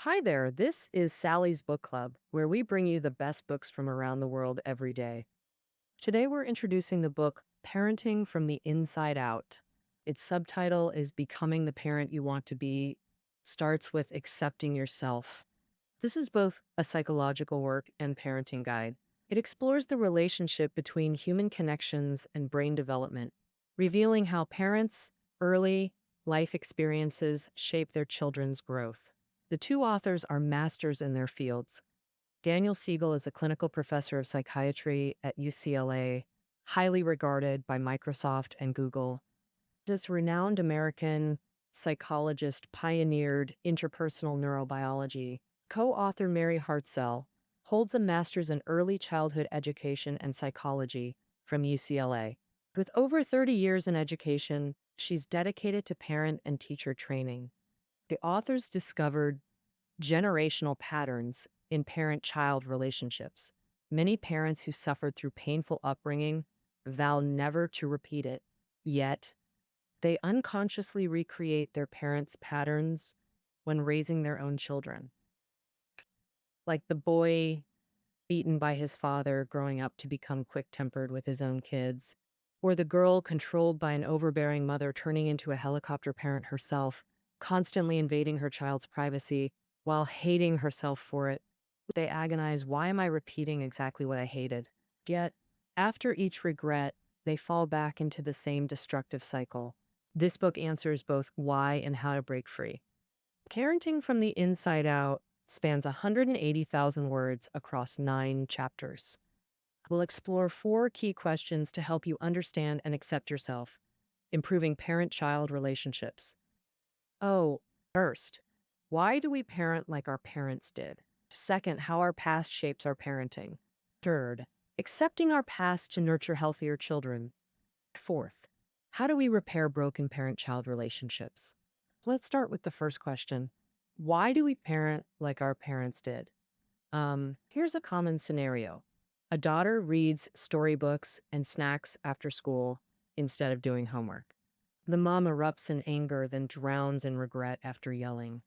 Hi there, this is Sally's Book Club, where we bring you the best books from around the world every day. Today we're introducing the book Parenting from the Inside Out. Its subtitle is Becoming the Parent You Want to Be, starts with accepting yourself. This is both a psychological work and parenting guide. It explores the relationship between human connections and brain development, revealing how parents' early life experiences shape their children's growth. The two authors are masters in their fields. Daniel Siegel is a clinical professor of psychiatry at UCLA, highly regarded by Microsoft and Google. This renowned American psychologist pioneered interpersonal neurobiology. Co-author Mary Hartzell holds a master's in early childhood education and psychology from UCLA. With over 30 years in education, she's dedicated to parent and teacher training. The authors discovered generational patterns in parent-child relationships. Many parents who suffered through painful upbringing vow never to repeat it, yet they unconsciously recreate their parents' patterns when raising their own children. Like the boy beaten by his father growing up to become quick-tempered with his own kids, or the girl controlled by an overbearing mother turning into a helicopter parent herself, constantly invading her child's privacy while hating herself for it. They agonize, why am I repeating exactly what I hated? Yet, after each regret, they fall back into the same destructive cycle. This book answers both why and how to break free. Parenting from the Inside Out spans 180,000 words across 9 chapters. We'll explore 4 key questions to help you understand and accept yourself, improving parent-child relationships. First, why do we parent like our parents did? Second, how our past shapes our parenting. Third, accepting our past to nurture healthier children. Fourth, how do we repair broken parent-child relationships? Let's start with the first question. Why do we parent like our parents did? Here's a common scenario. A daughter reads storybooks and snacks after school instead of doing homework. The mom erupts in anger, then drowns in regret after yelling.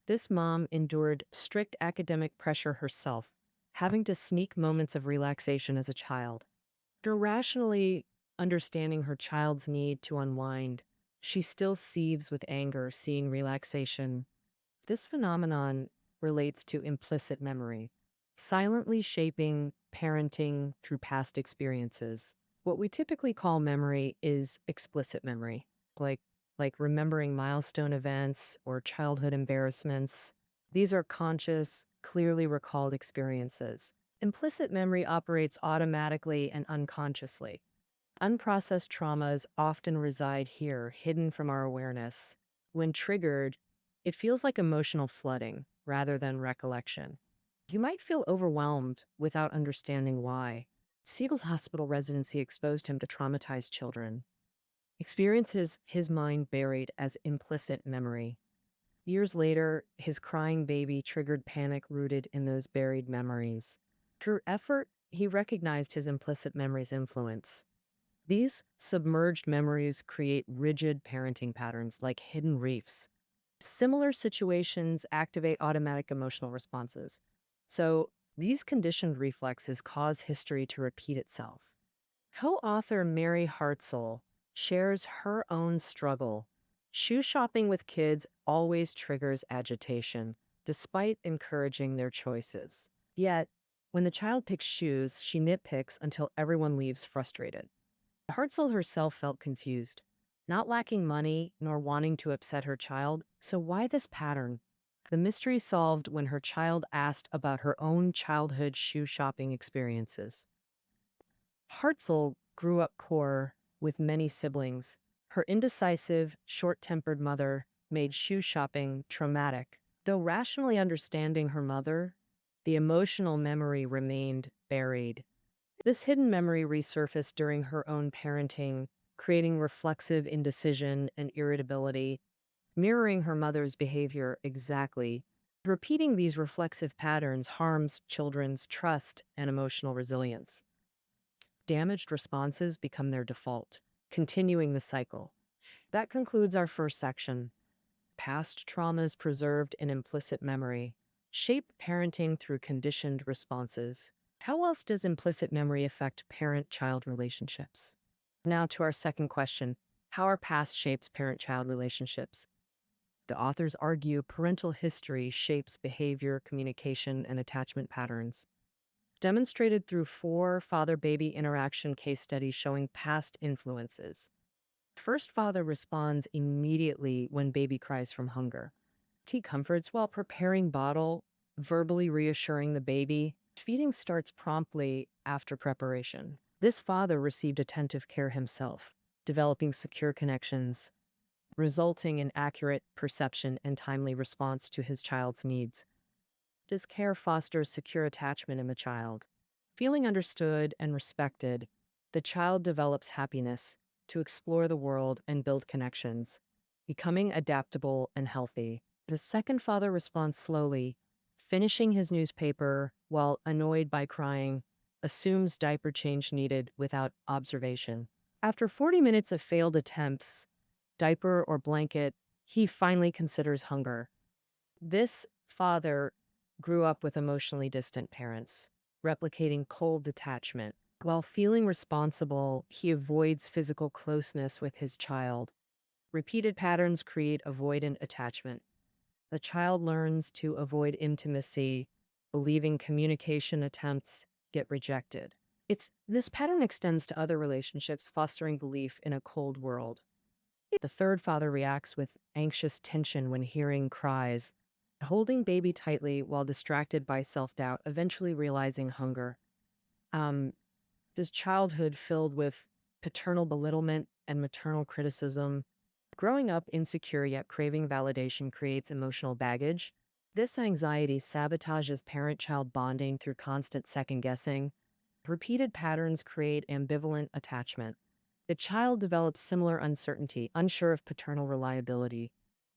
This mom endured strict academic pressure herself, having to sneak moments of relaxation as a child. After rationally understanding her child's need to unwind, she still seethes with anger seeing relaxation. This phenomenon relates to implicit memory, silently shaping parenting through past experiences. What we typically call memory is explicit memory, like remembering milestone events or childhood embarrassments. These are conscious, clearly recalled experiences. Implicit memory operates automatically and unconsciously. Unprocessed traumas often reside here, hidden from our awareness. When triggered, it feels like emotional flooding rather than recollection. You might feel overwhelmed without understanding why. Siegel's hospital residency exposed him to traumatized children, experiences his mind buried as implicit memory. Years later, his crying baby triggered panic rooted in those buried memories. Through effort, he recognized his implicit memory's influence. These submerged memories create rigid parenting patterns like hidden reefs. Similar situations activate automatic emotional responses. So, these conditioned reflexes cause history to repeat itself. Co-author Mary Hartzell shares her own struggle. Shoe shopping with kids always triggers agitation, despite encouraging their choices. Yet, when the child picks shoes, she nitpicks until everyone leaves frustrated. Hartzell herself felt confused, not lacking money nor wanting to upset her child. So why this pattern? The mystery solved when her child asked about her own childhood shoe shopping experiences. Hartzell grew up poor with many siblings. Her indecisive, short-tempered mother made shoe shopping traumatic. Though rationally understanding her mother, the emotional memory remained buried. This hidden memory resurfaced during her own parenting, creating reflexive indecision and irritability, mirroring her mother's behavior exactly. Repeating these reflexive patterns harms children's trust and emotional resilience. Damaged responses become their default, continuing the cycle. That concludes our first section, past traumas preserved in implicit memory shape parenting through conditioned responses. How else does implicit memory affect parent-child relationships? Now to our second question, how our past shapes parent-child relationships. The authors argue parental history shapes behavior, communication, and attachment patterns, demonstrated through 4 father-baby interaction case studies showing past influences. First father responds immediately when baby cries from hunger. He comforts while preparing bottle, verbally reassuring the baby. Feeding starts promptly after preparation. This father received attentive care himself, developing secure connections, resulting in accurate perception and timely response to his child's needs. This care fosters secure attachment in the child. Feeling understood and respected, the child develops happiness to explore the world and build connections, becoming adaptable and healthy. The second father responds slowly, finishing his newspaper while annoyed by crying, assumes diaper change needed without observation. After 40 minutes of failed attempts, diaper or blanket, he finally considers hunger. This father grew up with emotionally distant parents, replicating cold detachment. While feeling responsible, he avoids physical closeness with his child. Repeated patterns create avoidant attachment. The child learns to avoid intimacy, believing communication attempts get rejected. This pattern extends to other relationships, fostering belief in a cold world. The third father reacts with anxious tension when hearing cries, holding baby tightly while distracted by self-doubt, eventually realizing hunger. Um, this childhood filled with paternal belittlement and maternal criticism. Growing up insecure yet craving validation creates emotional baggage. This anxiety sabotages parent-child bonding through constant second-guessing. Repeated patterns create ambivalent attachment. The child develops similar uncertainty, unsure of paternal reliability.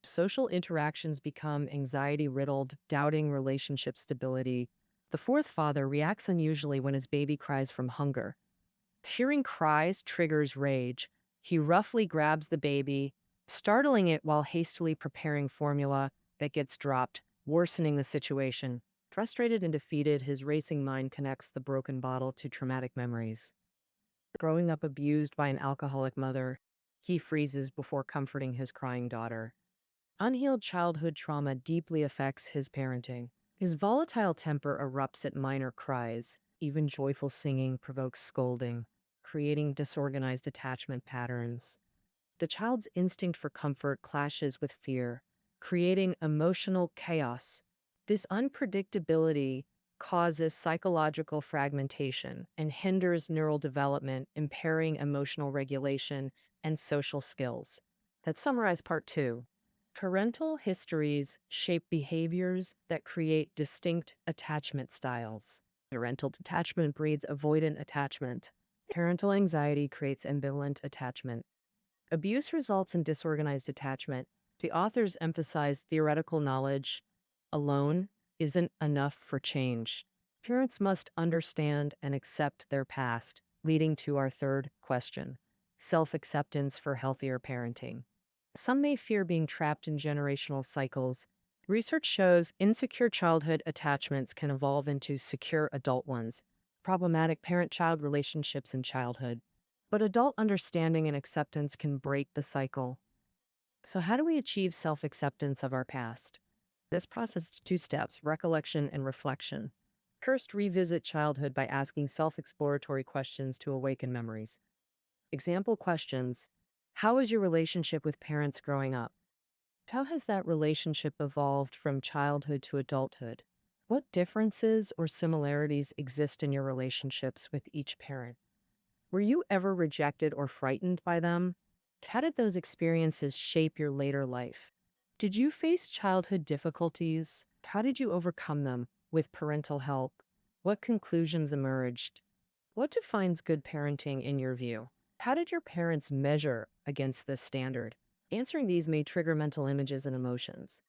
Social interactions become anxiety-riddled, doubting relationship stability. The fourth father reacts unusually when his baby cries from hunger. Hearing cries triggers rage. He roughly grabs the baby, startling it while hastily preparing formula that gets dropped, worsening the situation. Frustrated and defeated, his racing mind connects the broken bottle to traumatic memories. Growing up abused by an alcoholic mother, he freezes before comforting his crying daughter. Unhealed childhood trauma deeply affects his parenting. His volatile temper erupts at minor cries. Even joyful singing provokes scolding, creating disorganized attachment patterns. The child's instinct for comfort clashes with fear, creating emotional chaos. This unpredictability causes psychological fragmentation and hinders neural development, impairing emotional regulation and social skills. Let's summarize part 2. Parental histories shape behaviors that create distinct attachment styles. Parental detachment breeds avoidant attachment. Parental anxiety creates ambivalent attachment. Abuse results in disorganized attachment. The authors emphasize theoretical knowledge alone isn't enough for change. Parents must understand and accept their past, leading to our third question, self-acceptance for healthier parenting. Some may fear being trapped in generational cycles. Research shows insecure childhood attachments can evolve into secure adult ones, problematic parent-child relationships in childhood. But adult understanding and acceptance can break the cycle. So how do we achieve self-acceptance of our past? This process is 2 steps, recollection and reflection. First, revisit childhood by asking self-exploratory questions to awaken memories. Example questions. How was your relationship with parents growing up? How has that relationship evolved from childhood to adulthood? What differences or similarities exist in your relationships with each parent? Were you ever rejected or frightened by them? How did those experiences shape your later life? Did you face childhood difficulties? How did you overcome them with parental help? What conclusions emerged? What defines good parenting in your view? How did your parents measure against this standard? Answering these may trigger mental images and emotions.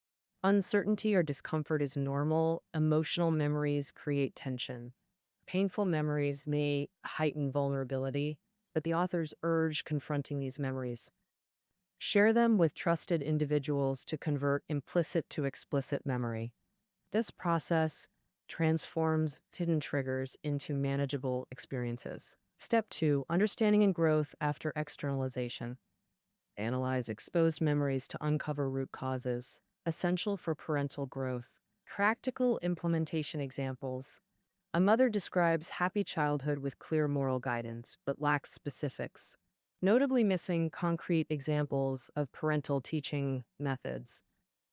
Uncertainty or discomfort is normal. Emotional memories create tension. Painful memories may heighten vulnerability, but the authors urge confronting these memories. Share them with trusted individuals to convert implicit to explicit memory. This process transforms hidden triggers into manageable experiences. Step 2, understanding and growth after externalization. Analyze exposed memories to uncover root causes, essential for parental growth. Practical implementation examples. A mother describes happy childhood with clear moral guidance, but lacks specifics, notably missing concrete examples of parental teaching methods.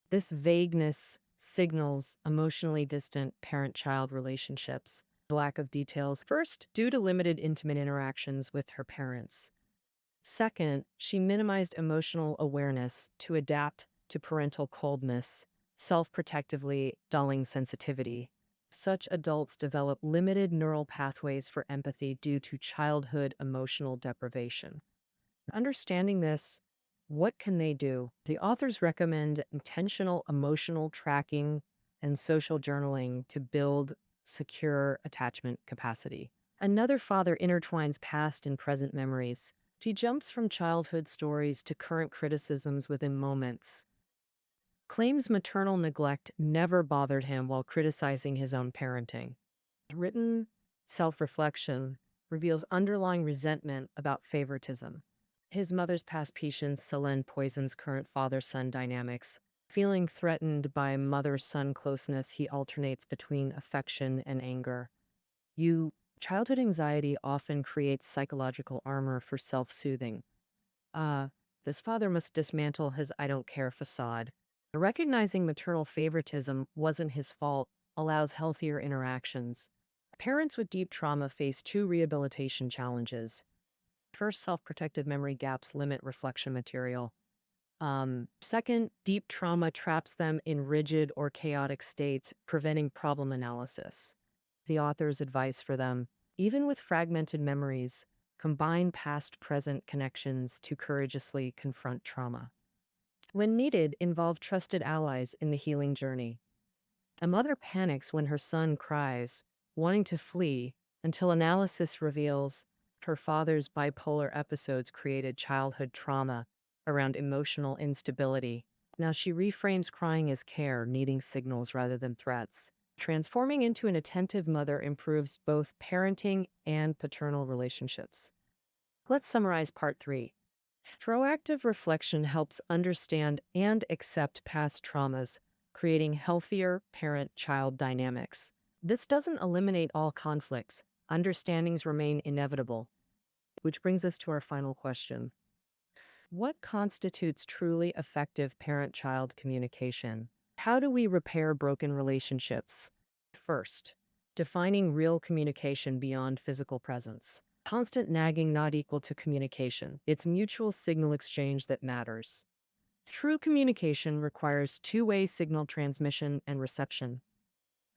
This vagueness signals emotionally distant parent child relationships. Lack of details, first, due to limited intimate interactions with her parents. Second, she minimized emotional awareness to adapt to parental coldness, self protectively dulling sensitivity. Such adults develop limited neural pathways for empathy due to childhood emotional deprivation. Understanding this, what can they do? The authors recommend intentional emotional tracking and social journaling to build secure attachment capacity. Another father intertwines past and present memories. He jumps from childhood stories to current criticisms within moments. Claims maternal neglect never bothered him while criticizing his own parenting. Written self reflection reveals underlying resentment about favoritism. His mother's past patience, Selene, poisons current father son dynamics. Feeling threatened by mother son closeness, he alternates between affection and anger. Childhood anxiety often creates psychological armor for self soothing. This father must dismantle his I don't care facade. Recognizing maternal favoritism wasn't his fault allows healthier interactions. Parents with deep trauma face two rehabilitation challenges. First, self protective memory gaps limit reflection material. Second, deep trauma traps them in rigid or chaotic states, preventing problem analysis. The author's advice for them: even with fragmented memories, combine past present connections to courageously confront trauma. When needed, involve trusted allies in the healing journey. A mother panics when her son cries, wanting to flee, until analysis reveals her father's bipolar episodes created childhood trauma around emotional instability. Now she reframes crying as care, needing signals rather than threats. Transforming into an attentive mother improves both parenting and paternal relationships. Let's summarize part 3. Proactive reflection helps understand and accept past traumas, creating healthier parent-child dynamics. This doesn't eliminate all conflicts. Understandings remain inevitable. Which brings us to our final question. What constitutes truly effective parent-child communication? How do we repair broken relationships? First, defining real communication beyond physical presence. Constant nagging not equal to communication. It's mutual signal exchange that matters. True communication requires two-way signal transmission and reception.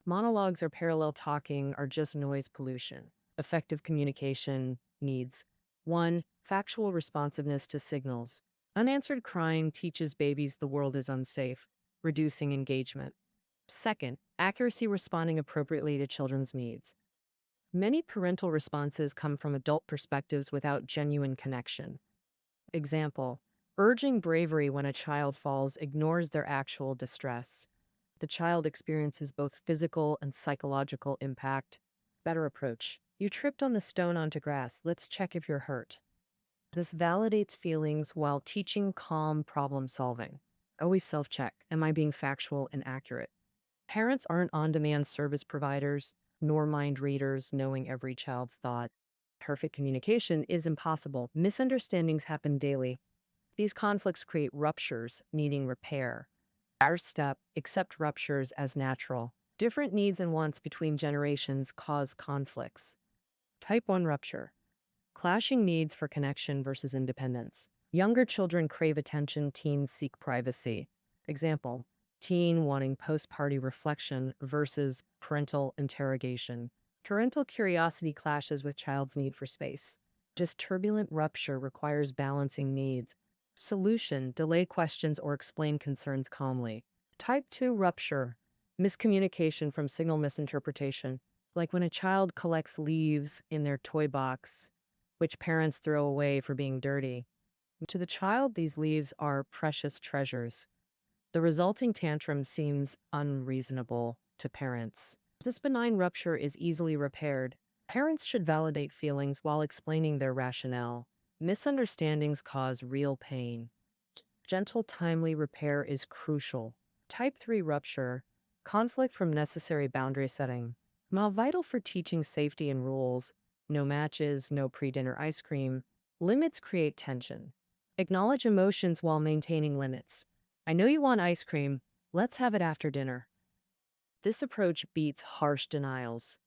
Monologues or parallel talking are just noise pollution. Effective communication needs 1. Factual responsiveness to signals. Unanswered crying teaches babies the world is unsafe, reducing engagement. Second, accuracy, responding appropriately to children's needs. Many parental responses come from adult perspectives without genuine connection. Example, urging bravery when a child falls ignores their actual distress. The child experiences both physical and psychological impact. Better approach. You tripped on the stone onto grass. Let's check if you're hurt. This validates feelings while teaching calm problem solving. Always self-check. Am I being factual and accurate? Parents aren't on-demand service providers, nor mind readers knowing every child's thought. Perfect communication is impossible. Misunderstandings happen daily. These conflicts create ruptures needing repair. Our step, accept ruptures as natural. Different needs and wants between generations cause conflicts. Type 1 rupture. Clashing needs for connection versus independence. Younger children crave attention, teens seek privacy. Example, teen wanting post-party reflection versus parental interrogation. Parental curiosity clashes with child's need for space. This turbulent rupture requires balancing needs. Solution, delay questions or explain concerns calmly. Type 2 rupture. Miscommunication from signal misinterpretation. Like when a child collects leaves in their toy box, which parents throw away for being dirty. To the child, these leaves are precious treasures. The resulting tantrum seems unreasonable to parents. This benign rupture is easily repaired. Parents should validate feelings while explaining their rationale. Misunderstandings cause real pain. Gentle, timely repair is crucial. Type 3 rupture, conflict from necessary boundary setting. While vital for teaching safety and rules, no matches, no pre dinner ice cream, limits create tension. Acknowledge emotions while maintaining limits. I know you want ice cream. Let's have it after dinner. This approach beats harsh denials.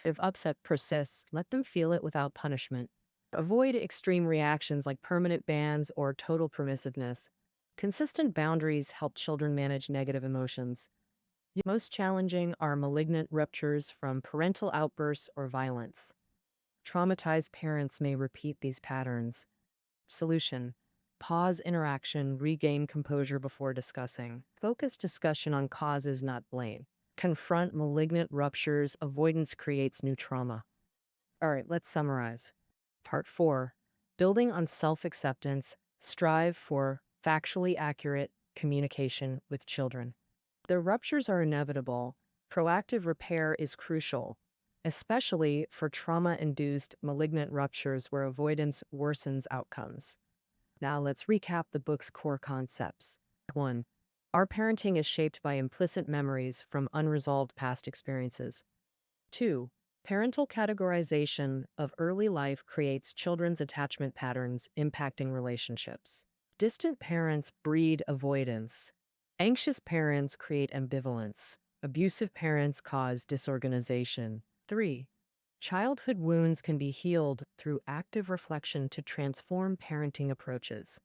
If upset persists, let them feel it without punishment. Avoid extreme reactions like permanent bans or total permissiveness. Consistent boundaries help children manage negative emotions. Most challenging are malignant ruptures from parental outbursts or violence. Traumatized parents may repeat these patterns. Solution: pause interaction, regain composure before discussing. Focus discussion on causes, not blame. Confront malignant ruptures, avoidance creates new trauma. All right, let's summarize. Part 4: building on self acceptance, strive for factually accurate communication with children. The ruptures are inevitable. Proactive repair is crucial, especially for trauma induced malignant ruptures where avoidance worsens outcomes. Now let's recap the book's core concepts. 1. Our parenting is shaped by implicit memories from unresolved past experiences. 2. Parental categorization of early life creates children's attachment patterns impacting relationships. Distant parents breed avoidance. Anxious parents create ambivalence. Abusive parents cause disorganization. 3. Childhood wounds can be healed through active reflection to transform parenting approaches.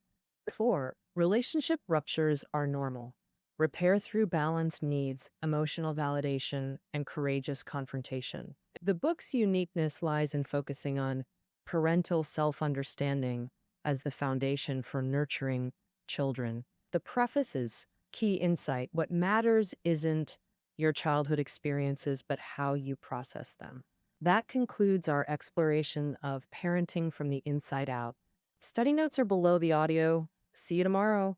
4. Relationship ruptures are normal. Repair through balanced needs, emotional validation, and courageous confrontation. The book's uniqueness lies in focusing on parental self understanding as the foundation for nurturing children. The preface is key insight. What matters isn't your childhood experiences, but how you process them. That concludes our exploration of parenting from the inside out. Study notes are below the audio. See you tomorrow.